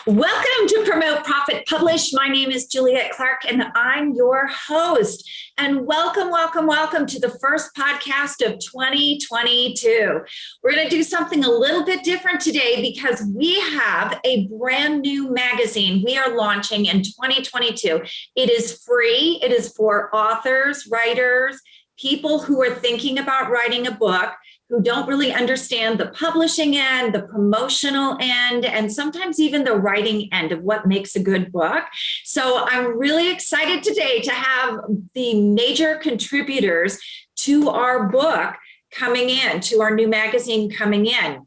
Welcome to Promote, Profit, Publish. My name is Juliet Clark, and I'm your host. And welcome to the first podcast of 2022. We're going to do something a little bit different today because we have a brand new magazine we are launching in 2022. It is free. It is for authors, writers, people who are thinking about writing a book, who don't really understand the publishing end, the promotional end, and sometimes even the writing end of what makes a good book. So I'm really excited today to have the major contributors to our book coming in, to our new magazine coming in.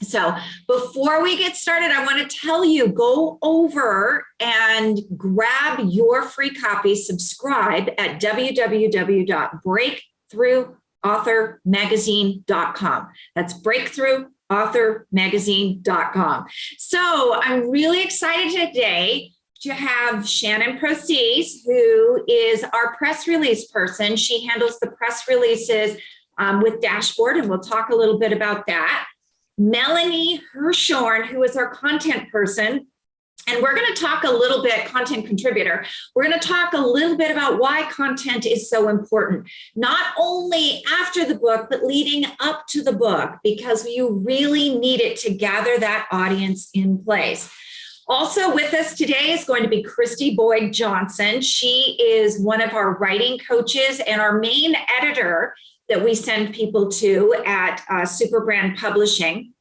So before we get started, I want to tell you, go over and grab your free copy, subscribe at www.breakthroughauthormagazine.com. That's breakthroughauthormagazine.com. So I'm really excited today to have Shannon Procise, who is our press release person. She handles the press releases with Dashboard, and we'll talk a little bit about that. Melanie Herschorn, who is our content person. And we're going to talk a little bit, content contributor, we're going to talk a little bit about why content is so important, not only after the book, but leading up to the book, because you really need it to gather that audience in place. Also with us today is going to be Kristy Boyd Johnson. She is one of our writing coaches and our main editor that we send people to at Superbrand Publishing.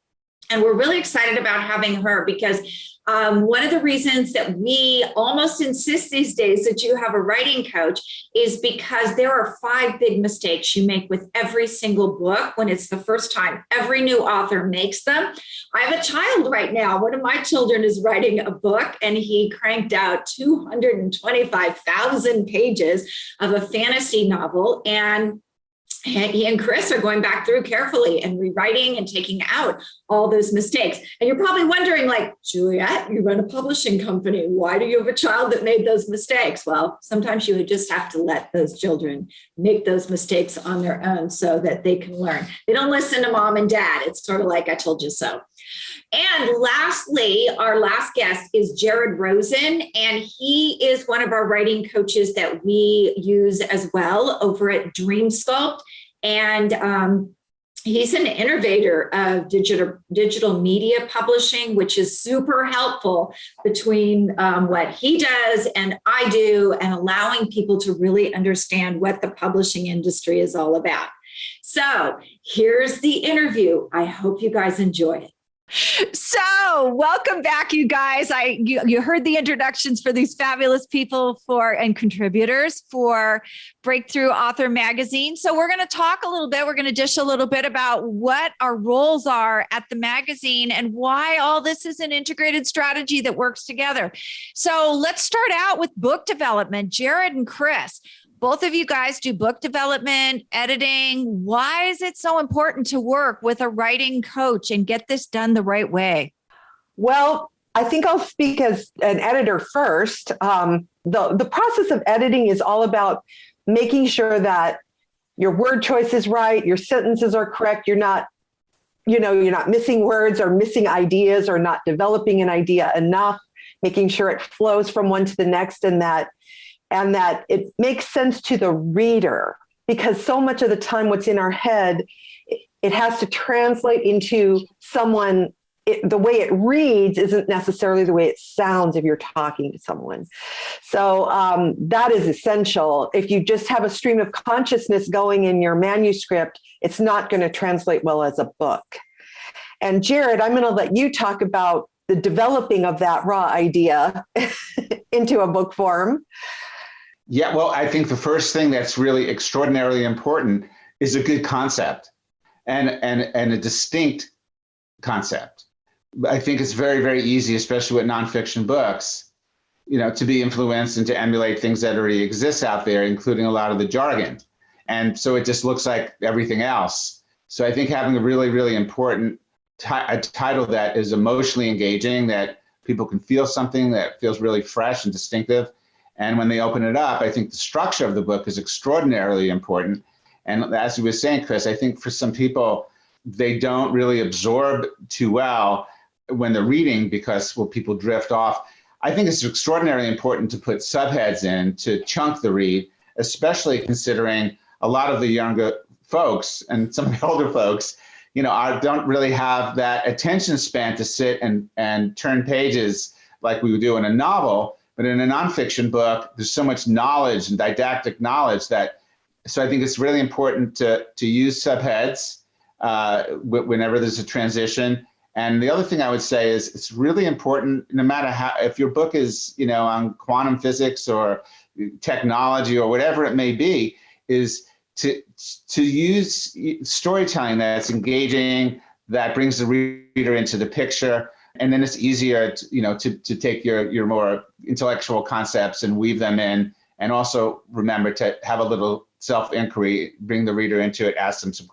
And we're really excited about having her because one of the reasons that we almost insist these days that you have a writing coach is because there are 5 big mistakes you make with every single book when it's the first time. Every new author makes them. I have a child right now. One of my children is writing a book, and he cranked out 225,000 pages of a fantasy novel, and he and Chris are going back through carefully and rewriting and taking out all those mistakes. And you're probably wondering, like, Juliet, you run a publishing company. Why do you have a child that made those mistakes? Well, sometimes you would just have to let those children make those mistakes on their own so that they can learn. They don't listen to mom and dad. It's sort of like, I told you so. And lastly, our last guest is Jared Rosen, and he is one of our writing coaches that we use as well over at Dream Sculpt. And he's an innovator of digital media publishing, which is super helpful between what he does and I do, and allowing people to really understand what the publishing industry is all about. So here's the interview. I hope you guys enjoy it. So welcome back, you guys. You heard the introductions for these fabulous people and contributors for Breakthrough Author Magazine. So we're going to talk a little bit. We're going to dish a little bit about what our roles are at the magazine and why all this is an integrated strategy that works together. So let's start out with book development. Jared and Chris, both of you guys do book development, editing. Why is it so important to work with a writing coach and get this done the right way? Well, I think I'll speak as an editor first. The process of editing is all about making sure that your word choice is right, your sentences are correct, you're not missing words or missing ideas or not developing an idea enough, making sure it flows from one to the next, and that it makes sense to the reader, because so much of the time what's in our head, it has to translate into someone. The way it reads isn't necessarily the way it sounds if you're talking to someone. So that is essential. If you just have a stream of consciousness going in your manuscript, it's not going to translate well as a book. And Jared, I'm going to let you talk about the developing of that raw idea into a book form. Yeah, well, I think the first thing that's really extraordinarily important is a good concept and a distinct concept. I think it's very, very easy, especially with nonfiction books, to be influenced and to emulate things that already exist out there, including a lot of the jargon. And so it just looks like everything else. So I think having a really, really important a title that is emotionally engaging, that people can feel something that feels really fresh and distinctive. And when they open it up, I think the structure of the book is extraordinarily important. And as you were saying, Chris, I think for some people, they don't really absorb too well when they're reading, because people drift off. I think it's extraordinarily important to put subheads in to chunk the read, especially considering a lot of the younger folks and some of the older folks, don't really have that attention span to sit and turn pages like we would do in a novel. But in a nonfiction book, there's so much knowledge and didactic knowledge so I think it's really important to use subheads whenever there's a transition. And the other thing I would say is it's really important, no matter how, if your book is, on quantum physics or technology or whatever it may be, is to use storytelling that's engaging, that brings the reader into the picture. And then it's easier to take your more intellectual concepts and weave them in. And also remember to have a little self-inquiry, bring the reader into it, ask them some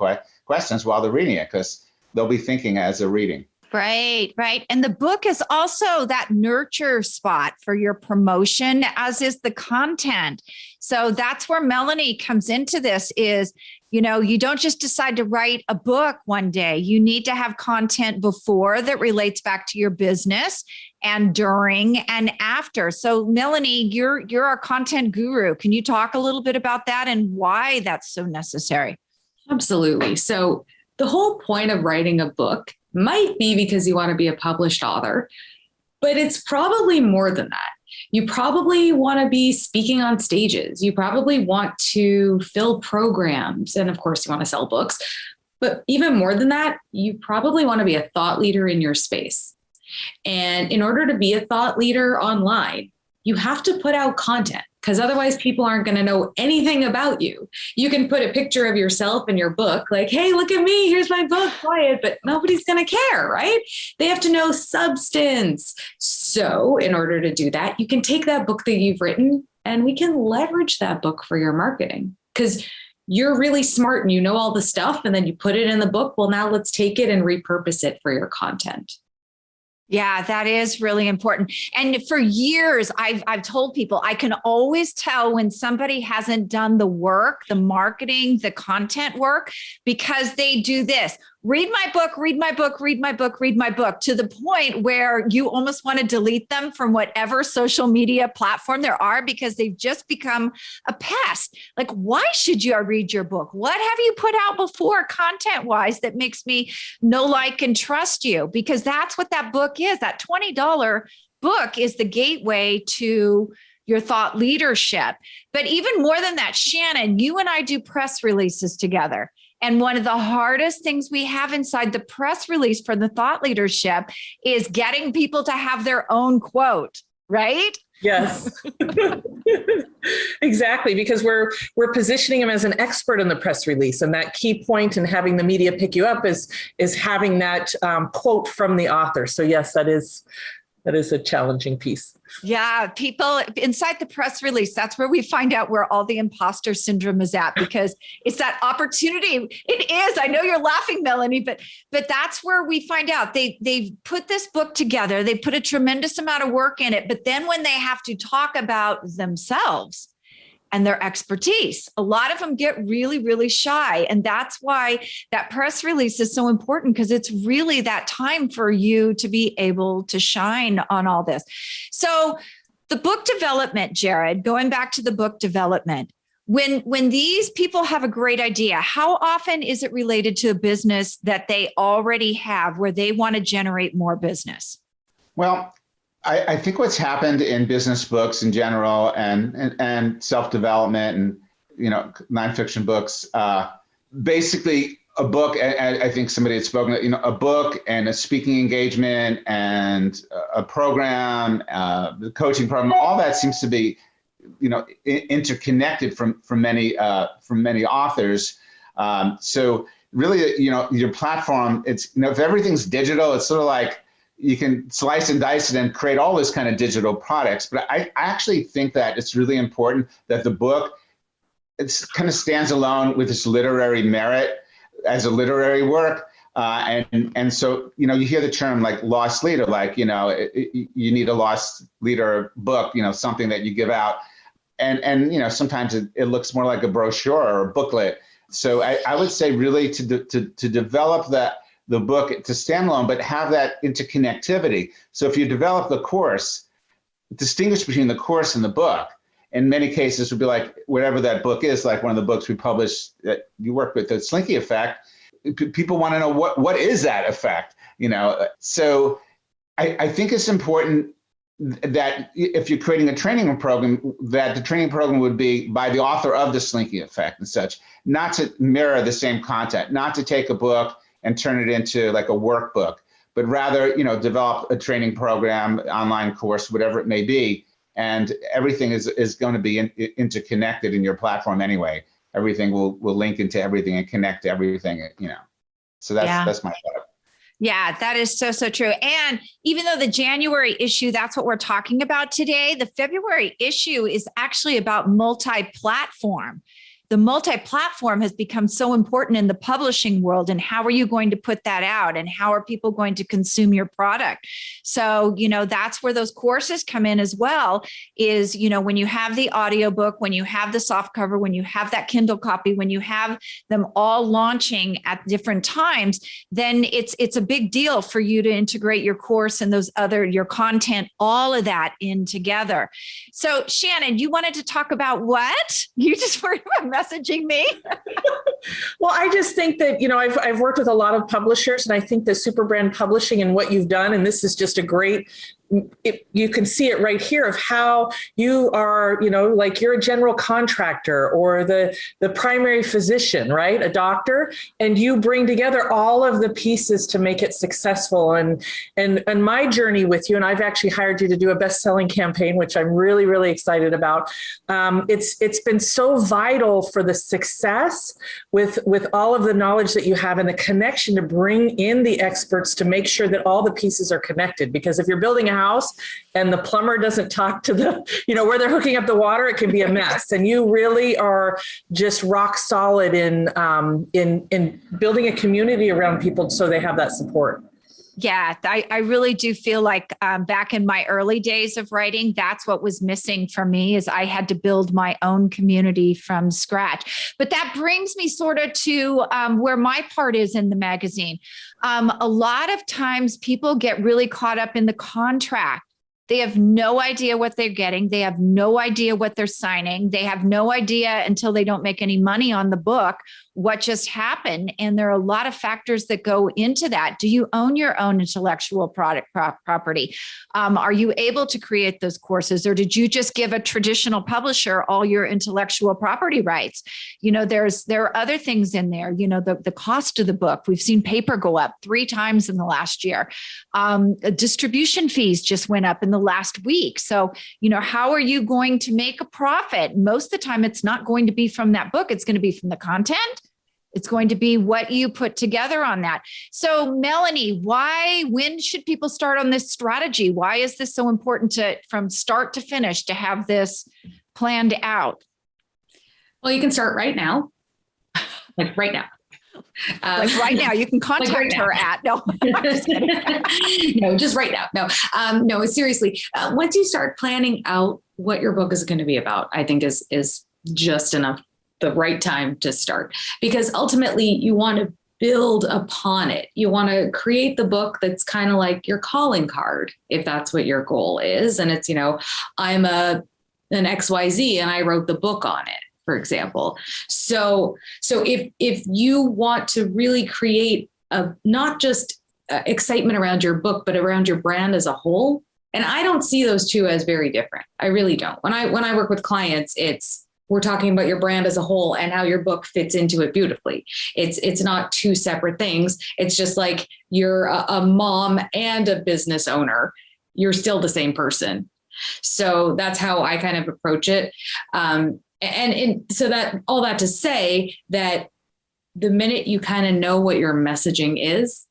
questions while they're reading it, because they'll be thinking as they're reading. Right. And the book is also that nurture spot for your promotion, as is the content. So that's where Melanie comes into this is, you don't just decide to write a book one day. You need to have content before that relates back to your business, and during and after. So Melanie, you're our content guru. Can you talk a little bit about that and why that's so necessary? Absolutely. So the whole point of writing a book might be because you want to be a published author, but it's probably more than that. You probably want to be speaking on stages. You probably want to fill programs. And of course, you want to sell books. But even more than that, you probably want to be a thought leader in your space. And in order to be a thought leader online, you have to put out content, because otherwise people aren't going to know anything about you. You can put a picture of yourself in your book, like, hey, look at me, here's my book, buy it, but nobody's going to care, right? They have to know substance. So in order to do that, you can take that book that you've written and we can leverage that book for your marketing, because you're really smart and you know all the stuff, and then you put it in the book. Well, now let's take it and repurpose it for your content. Yeah, that is really important. And for years, I've told people I can always tell when somebody hasn't done the work, the marketing, the content work, because they do this. Read my book, read my book, read my book, read my book, to the point where you almost want to delete them from whatever social media platform there are, because they've just become a pest. Like, why should you read your book? What have you put out before content-wise that makes me know, like, and trust you? Because that's what that book is. That $20 book is the gateway to your thought leadership. But even more than that, Shannon, you and I do press releases together. And one of the hardest things we have inside the press release for the thought leadership is getting people to have their own quote, right? Yes, exactly. Because we're positioning them as an expert in the press release, and that key point in having the media pick you up is having that quote from the author. So yes, that is a challenging piece. Yeah, people inside the press release, that's where we find out where all the imposter syndrome is at, because it's that opportunity. It is. I know you're laughing, Melanie, but that's where we find out they've put this book together. They put a tremendous amount of work in it. But then when they have to talk about themselves and their expertise, a lot of them get really, really shy. And that's why that press release is so important, because it's really that time for you to be able to shine on all this. So the book development, Jared, going back to the book development, when these people have a great idea, how often is it related to a business that they already have where they want to generate more business? Well, I think what's happened in business books in general and self-development and, nonfiction books, basically a book, I think somebody had spoken, a book and a speaking engagement and a program, the coaching program, all that seems to be, interconnected from many authors. So really, your platform, it's, if everything's digital, it's sort of like, you can slice and dice it and create all this kind of digital products. But I actually think that it's really important that the book, it's kind of stands alone with its literary merit as a literary work. And so, you hear the term like lost leader, like, you need a lost leader book, something that you give out. And sometimes it looks more like a brochure or a booklet. So I would say really to develop the book to standalone, but have that interconnectivity. So if you develop the course, distinguish between the course and the book. In many cases would be like whatever that book is, like one of the books we published that you work with, the Slinky Effect. People want to know what is that effect, So I think it's important that if you're creating a training program, that the training program would be by the author of the Slinky Effect and such, not to mirror the same content, not to take a book and turn it into like a workbook, but rather, develop a training program, online course, whatever it may be. And everything is going to be interconnected in your platform anyway. Everything will link into everything and connect to everything, So that's my thought. Yeah, that is so, so true. And even though the January issue, that's what we're talking about today, the February issue is actually about multi-platform. The multi-platform has become so important in the publishing world. And how are you going to put that out? And how are people going to consume your product? So, that's where those courses come in as well, is, when you have the audiobook, when you have the soft cover, when you have that Kindle copy, when you have them all launching at different times, then it's a big deal for you to integrate your course and your content, all of that in together. So Shannon, you wanted to talk about what? You just were messaging me. Well, I just think that, I've worked with a lot of publishers, and I think the super brand publishing and what you've done, and this is just a great, you can see it right here of how you are, like you're a general contractor or the primary physician, right? A doctor, and you bring together all of the pieces to make it successful. And my journey with you, and I've actually hired you to do a best-selling campaign, which I'm really, really excited about. It's been so vital for the success with all of the knowledge that you have and the connection to bring in the experts to make sure that all the pieces are connected. Because if you're building a house and the plumber doesn't talk to the, where they're hooking up the water, it can be a mess. And you really are just rock solid in building a community around people so they have that support. Yeah, I really do feel like back in my early days of writing, that's what was missing for me, is I had to build my own community from scratch. But that brings me sort of to where my part is in the magazine. A lot of times people get really caught up in the contract. They have no idea what they're getting. They have no idea what they're signing. They have no idea until they don't make any money on the book what just happened. And there are a lot of factors that go into that. Do you own your own intellectual property? Are you able to create those courses, or did you just give a traditional publisher all your intellectual property rights? There are other things in there. The cost of the book. We've seen paper go up 3 times in the last year. Distribution fees just went up in the last week. So, how are you going to make a profit? Most of the time, it's not going to be from that book. It's going to be from the content. It's going to be what you put together on that. So Melanie, when should people start on this strategy? Why is this so important from start to finish, to have this planned out? Well, you can start right now, like right now. Right now, you can contact her at, no, I'm just kidding. No, just right now. No, seriously. Once you start planning out what your book is going to be about, I think is just enough the right time to start, because ultimately you want to build upon it. You want to create the book that's kind of like your calling card, if that's what your goal is. And it's, I'm an XYZ and I wrote the book on it, for example. So if you want to really create not just excitement around your book, but around your brand as a whole, and I don't see those two as very different. I really don't. When I work with clients, we're talking about your brand as a whole and how your book fits into it beautifully. It's not two separate things. It's just like you're a mom and a business owner. You're still the same person. So that's how I kind of approach it. So that all that to say that the minute you kind of know what your messaging is,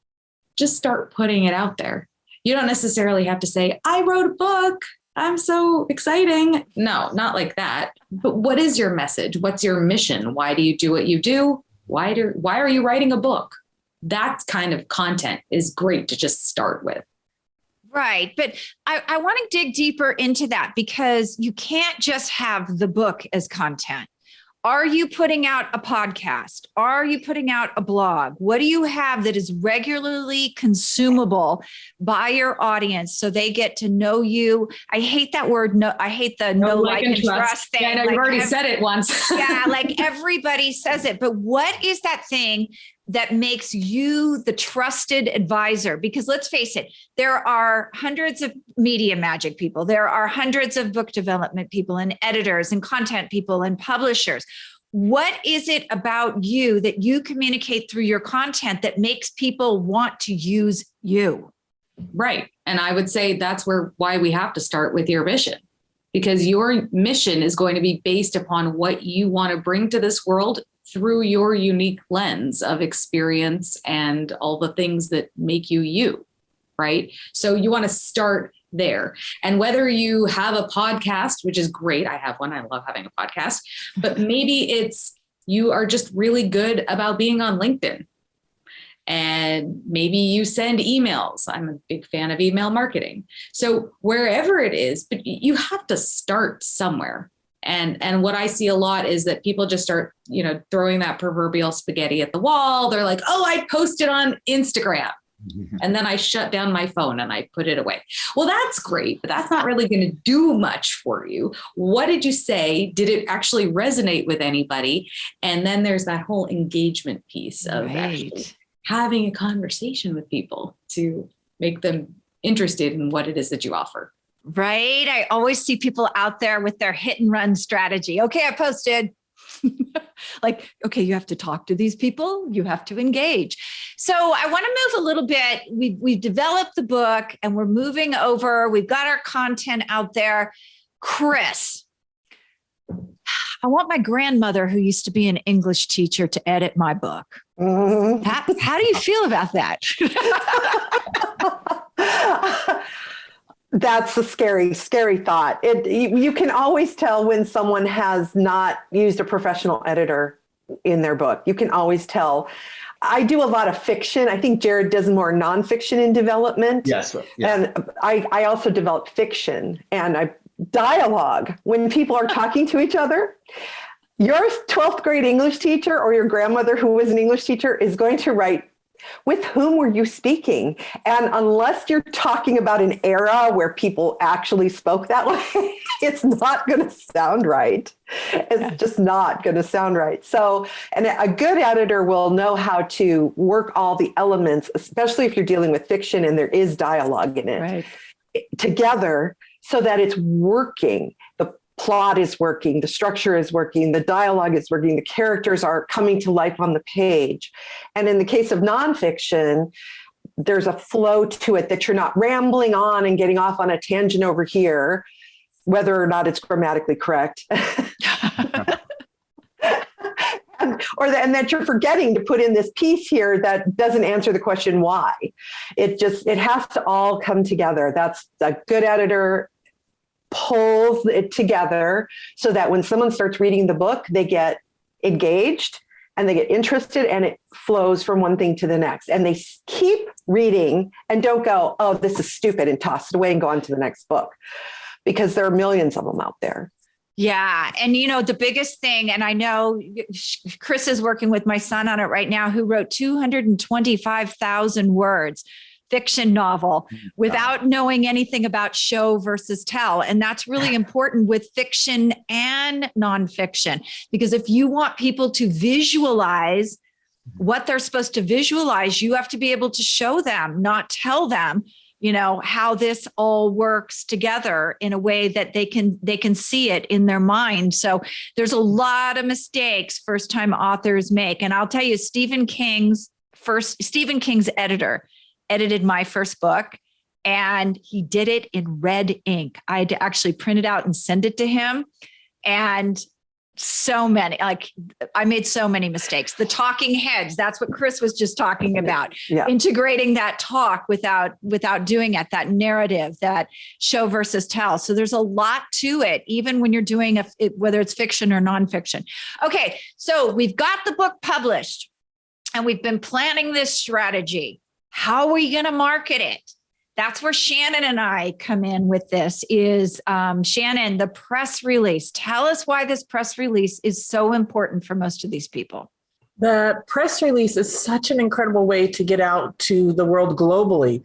just start putting it out there. You don't necessarily have to say, I wrote a book, I'm so exciting. No, not like that. But what is your message? What's your mission? Why do you do what you do? Why are you writing a book? That kind of content is great to just start with. Right. But I want to dig deeper into that, because you can't just have the book as content. Are you putting out a podcast? Are you putting out a blog? What do you have that is regularly consumable by your audience so they get to know you? I hate that word. No, I hate the no, like, and trust thing. Yeah, I know, like, you've already said it once. Yeah, like everybody says it. But what is that thing that makes you the trusted advisor? Because let's face it, there are hundreds of media magic people. There are hundreds of book development people and editors and content people and publishers. What is it about you that you communicate through your content that makes people want to use you? Right. And I would say that's why we have to start with your mission, because your mission is going to be based upon what you want to bring to this world through your unique lens of experience and all the things that make you you, right? So you want to start there. And whether you have a podcast, which is great, I have one, I love having a podcast, but maybe it's you are just really good about being on LinkedIn. And maybe you send emails. I'm a big fan of email marketing. So wherever it is, but you have to start somewhere. And what I see a lot is that people just start, throwing that proverbial spaghetti at the wall. They're like, oh, I posted on Instagram. And then I shut down my phone and I put it away. Well, that's great, but that's not really going to do much for you. What did you say? Did it actually resonate with anybody? And then there's that whole engagement piece of actually having a conversation with people to make them interested in what it is that you offer. Right. I always see people out there with their hit and run strategy. Okay, I posted. Like, okay, you have to talk to these people. You have to engage. So I want to move a little bit. We've developed the book and we're moving over. We've got our content out there. Chris, I want my grandmother, who used to be an English teacher, to edit my book. Mhm. How do you feel about that? That's a scary, scary thought. You can always tell when someone has not used a professional editor in their book. You can always tell. I do a lot of fiction. I think Jared does more nonfiction in development. Yes. Yeah. And I also develop fiction and dialogue. When people are talking to each other, your 12th grade English teacher or your grandmother who was an English teacher is going to write, with whom were you speaking? And unless you're talking about an era where people actually spoke that way, it's not going to sound right. It's just not going to sound right. So, and a good editor will know how to work all the elements, especially if you're dealing with fiction and there is dialogue in it, together so that it's working. The plot is working, the structure is working, the dialogue is working, the characters are coming to life on the page. And in the case of nonfiction, there's a flow to it that you're not rambling on and getting off on a tangent over here, whether or not it's grammatically correct. And that you're forgetting to put in this piece here that doesn't answer the question why. It has to all come together. That's a good editor pulls it together so that when someone starts reading the book, they get engaged and they get interested and it flows from one thing to the next. And they keep reading and don't go, oh, this is stupid, and toss it away and go on to the next book, because there are millions of them out there. Yeah. And the biggest thing, and I know Chris is working with my son on it right now, who wrote 225,000 words. Fiction novel without knowing anything about show versus tell. And that's really important with fiction and nonfiction, because if you want people to visualize what they're supposed to visualize, you have to be able to show them, not tell them, how this all works together in a way that they can see it in their mind. So there's a lot of mistakes first-time authors make. And I'll tell you, Stephen King's editor edited my first book, and he did it in red ink. I had to actually print it out and send it to him. And I made so many mistakes. The talking heads, that's what Chris was just talking about. Yeah. Integrating that talk without doing it, that narrative, that show versus tell. So there's a lot to it, even when you're doing whether it's fiction or nonfiction. Okay. So we've got the book published and we've been planning this strategy. How are we going to market it? That's where Shannon and I come in with this is Shannon, the press release. Tell us why this press release is so important for most of these people. The press release is such an incredible way to get out to the world globally.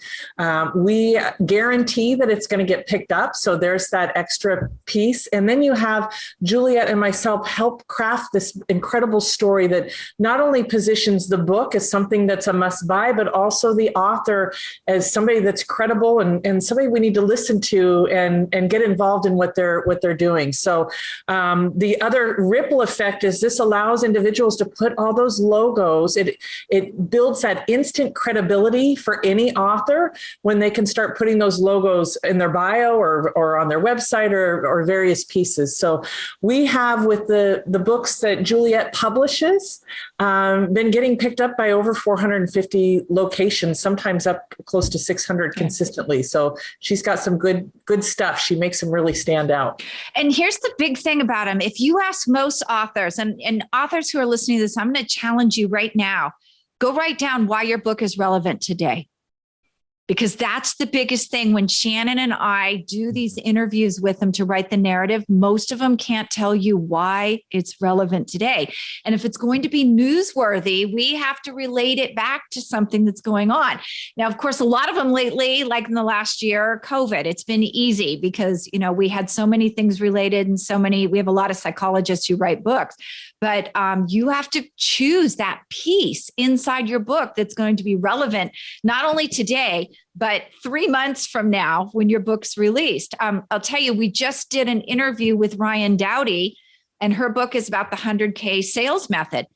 We guarantee that it's going to get picked up. So there's that extra piece. And then you have Juliet and myself help craft this incredible story that not only positions the book as something that's a must buy, but also the author as somebody that's credible and somebody we need to listen to and get involved in what they're doing. So the other ripple effect is this allows individuals to put all those logos. It builds that instant credibility for any author when they can start putting those logos in their bio or on their website or various pieces. So we have with the books that Juliet publishes been getting picked up by over 450 locations, sometimes up close to 600 consistently. So she's got some good stuff. She makes them really stand out. And here's the big thing about them. If you ask most authors and authors who are listening to this, I'm going to challenge you right now. Go write down why your book is relevant today. Because that's the biggest thing. When Shannon and I do these interviews with them to write the narrative, most of them can't tell you why it's relevant today. And if it's going to be newsworthy, we have to relate it back to something that's going on. Now, of course, a lot of them lately, like in the last year, COVID, it's been easy because, we had so many things related and we have a lot of psychologists who write books. But you have to choose that piece inside your book that's going to be relevant, not only today, but 3 months from now when your book's released. I'll tell you, we just did an interview with Ryan Dowdy, and her book is about the 100K sales method.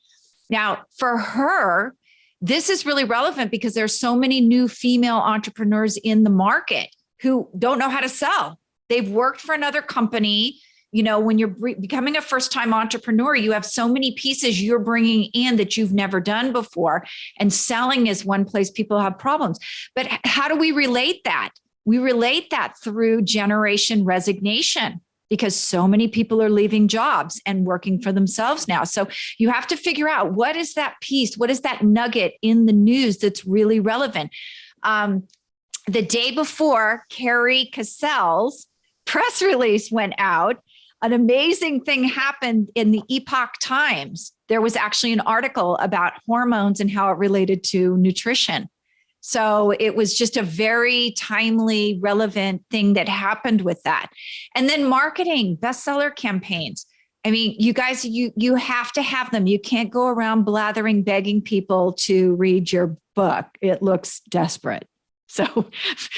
Now, for her, this is really relevant because there's so many new female entrepreneurs in the market who don't know how to sell. They've worked for another company. When you're becoming a first-time entrepreneur, you have so many pieces you're bringing in that you've never done before. And selling is one place people have problems. But how do we relate that? We relate that through generation resignation because so many people are leaving jobs and working for themselves now. So you have to figure out what is that piece? What is that nugget in the news that's really relevant? The day before Carrie Cassell's press release went out, an amazing thing happened in the Epoch Times. There was actually an article about hormones and how it related to nutrition. So it was just a very timely, relevant thing that happened with that. And then marketing, bestseller campaigns. I mean, you guys, you have to have them. You can't go around blathering, begging people to read your book. It looks desperate. So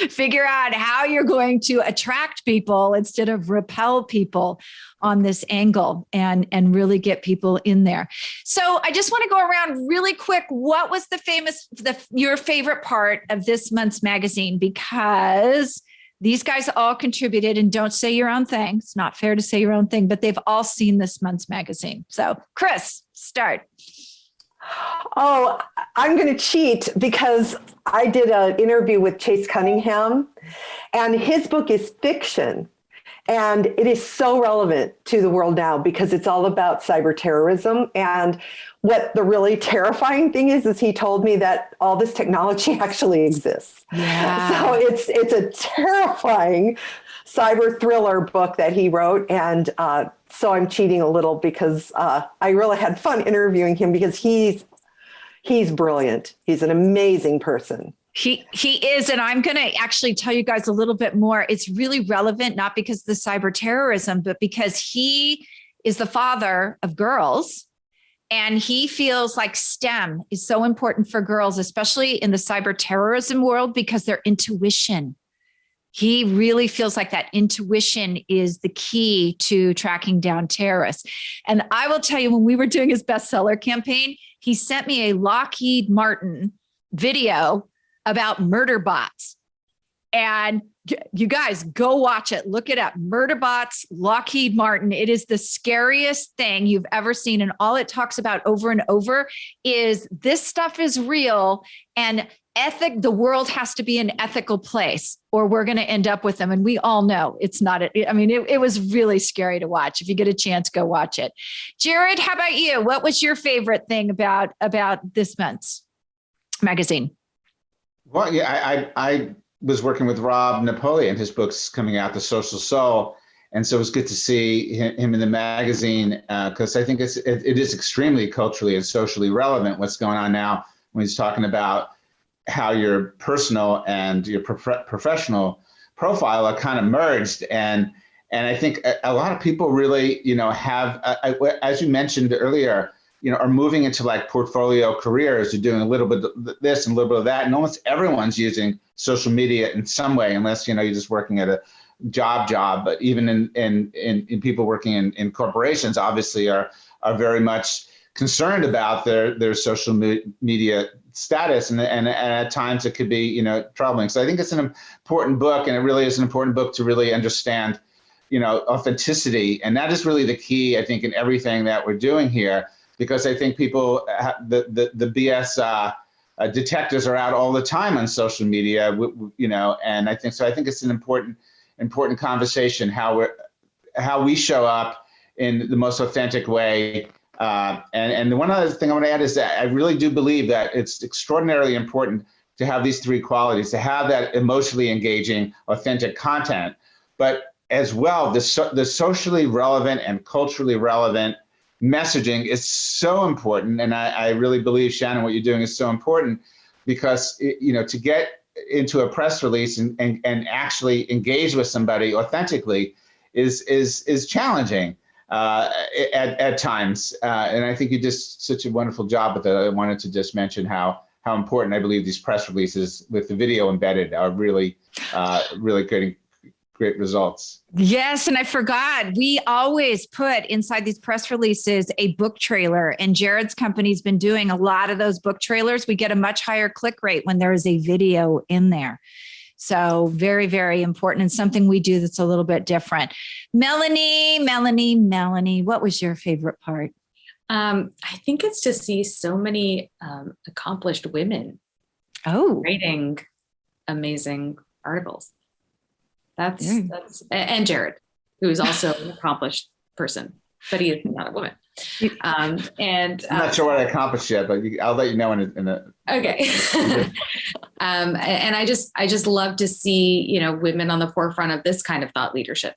figure out how you're going to attract people instead of repel people on this angle and really get people in there. So I just want to go around really quick. What was your favorite part of this month's magazine? Because these guys all contributed, and don't say your own thing. It's not fair to say your own thing, but they've all seen this month's magazine. So Chris, start. Oh, I'm going to cheat because I did an interview with Chase Cunningham, and his book is fiction. And it is so relevant to the world now because it's all about cyber terrorism. And what the really terrifying thing is he told me that all this technology actually exists. Yeah. So it's a terrifying cyber thriller book that he wrote. And so I'm cheating a little because I really had fun interviewing him because he's brilliant. He's an amazing person. He is. And I'm going to actually tell you guys a little bit more. It's really relevant, not because of the cyber terrorism, but because he is the father of girls. And he feels like STEM is so important for girls, especially in the cyber terrorism world, because their intuition. He really feels like that intuition is the key to tracking down terrorists. And I will tell you, when we were doing his bestseller campaign, he sent me a Lockheed Martin video about murder bots. And you guys go watch it. Look it up. Murder bots, Lockheed Martin. It is the scariest thing you've ever seen. And all it talks about over and over is this stuff is real and the world has to be an ethical place or we're going to end up with them. And we all know it's not. It was really scary to watch. If you get a chance, go watch it. Jared, how about you? What was your favorite thing about this month's magazine? Well, yeah, was working with Rob Napoleon. His book's coming out, The Social Soul. And so it was good to see him in the magazine because I think it is extremely culturally and socially relevant what's going on now when he's talking about how your personal and your professional profile are kind of merged. And I think a lot of people really, have, as you mentioned earlier, are moving into like portfolio careers. You're doing a little bit of this and a little bit of that. And almost everyone's using social media in some way, unless, you're just working at a job. But even in people working in corporations, obviously are very much concerned about their social media status. And at times it could be, troubling. So I think it's an important book, and it really is an important book to really understand, authenticity. And that is really the key, I think, in everything that we're doing here. Because I think people, the BS detectors are out all the time on social media, and I think it's an important conversation how we show up in the most authentic way. And the one other thing I want to add is that I really do believe that it's extraordinarily important to have these three qualities, to have that emotionally engaging, authentic content, but as well, the socially relevant and culturally relevant messaging is so important. And I really believe, Shannon, what you're doing is so important because, to get into a press release and actually engage with somebody authentically is challenging at times. And I think you did such a wonderful job with that. I wanted to just mention how important I believe these press releases with the video embedded are really getting great results. Yes. And I forgot, we always put inside these press releases a book trailer, and Jared's company's been doing a lot of those book trailers. We get a much higher click rate when there is a video in there. So very, very important, and something we do that's a little bit different. Melanie, what was your favorite part? I think it's to see so many accomplished women writing amazing articles. That's and Jared, who is also an accomplished person, but he is not a woman. And I'm not sure what I accomplished yet, but I'll let you know in a. Okay. And I just love to see, women on the forefront of this kind of thought leadership,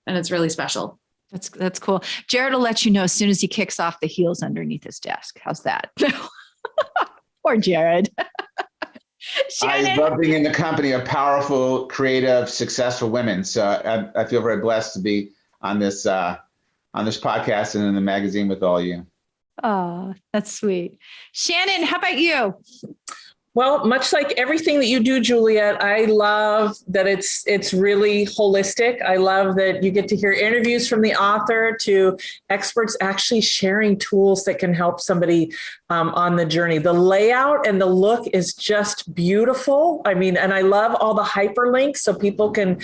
and it's really special. That's cool. Jared will let you know as soon as he kicks off the heels underneath his desk. How's that? Poor Jared. Shannon? I love being in the company of powerful, creative, successful women. So I feel very blessed to be on this podcast and in the magazine with all of you. Oh, that's sweet. Shannon, how about you? Well, much like everything that you do, Juliet, I love that it's really holistic. I love that you get to hear interviews from the author to experts actually sharing tools that can help somebody on the journey. The layout and the look is just beautiful. I mean, and I love all the hyperlinks so people can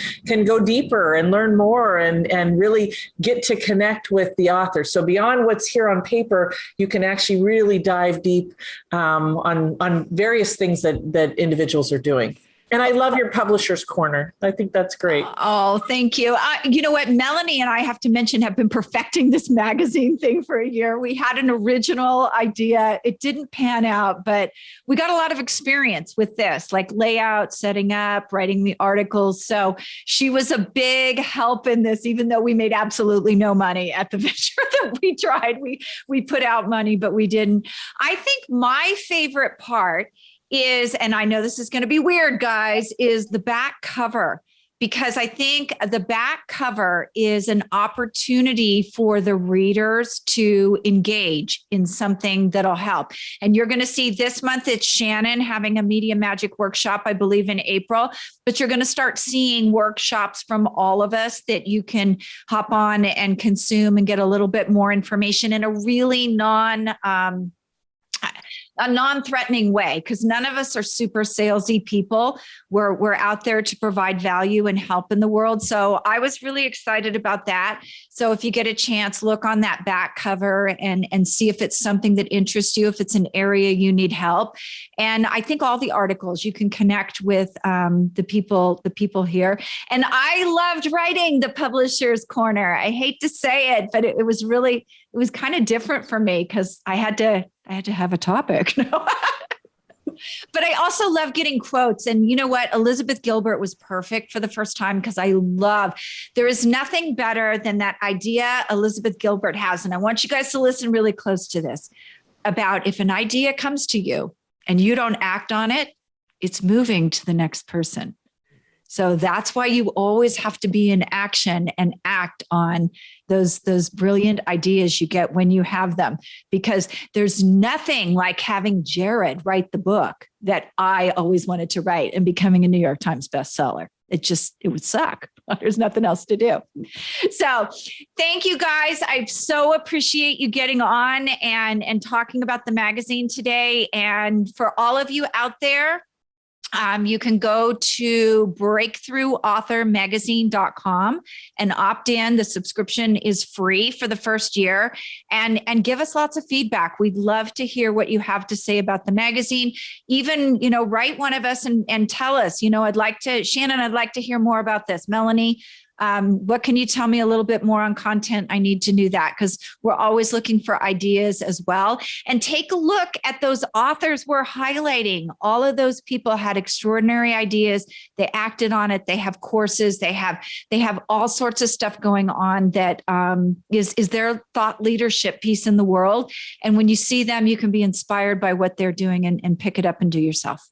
go deeper and learn more and really get to connect with the author. So beyond what's here on paper, you can actually really dive deep on various things that individuals are doing. And I love your publisher's corner. I think that's great. Oh, thank you. You know what? Melanie and I have to mention have been perfecting this magazine thing for a year. We had an original idea. It didn't pan out, but we got a lot of experience with this, like layout, setting up, writing the articles. So she was a big help in this, even though we made absolutely no money at the venture that we tried. We put out money, but we didn't. I think my favorite part is, and I know this is going to be weird, guys, is the back cover, because I think the back cover is an opportunity for the readers to engage in something that'll help. And you're going to see this month, it's Shannon having a Media Magic workshop, I believe in April, but you're going to start seeing workshops from all of us that you can hop on and consume and get a little bit more information in a really non-threatening way, because none of us are super salesy people. We're out there to provide value and help in the world. So I was really excited about that. So if you get a chance, look on that back cover and see if it's something that interests you, if it's an area you need help. And I think all the articles you can connect with the people here. And I loved writing the Publisher's Corner. I hate to say it, but it was kind of different for me because I had to have a topic. But I also love getting quotes. And you know what? Elizabeth Gilbert was perfect for the first time because there is nothing better than that idea Elizabeth Gilbert has. And I want you guys to listen really close to this about if an idea comes to you and you don't act on it, it's moving to the next person. So that's why you always have to be in action and act on those brilliant ideas you get when you have them, because there's nothing like having Jared write the book that I always wanted to write and becoming a New York Times bestseller. It would suck. There's nothing else to do. So thank you guys. I so appreciate you getting on and talking about the magazine today. And for all of you out there, you can go to breakthroughauthormagazine.com and opt in. The subscription is free for the first year, and give us lots of feedback. We'd love to hear what you have to say about the magazine. Even, write one of us and tell us, Shannon, I'd like to hear more about this. Melanie, what can you tell me a little bit more on content? I need to do that because we're always looking for ideas as well. And take a look at those authors we're highlighting. All of those people had extraordinary ideas. They acted on it. They have courses. They have all sorts of stuff going on that is their thought leadership piece in the world. And when you see them, you can be inspired by what they're doing and pick it up and do yourself.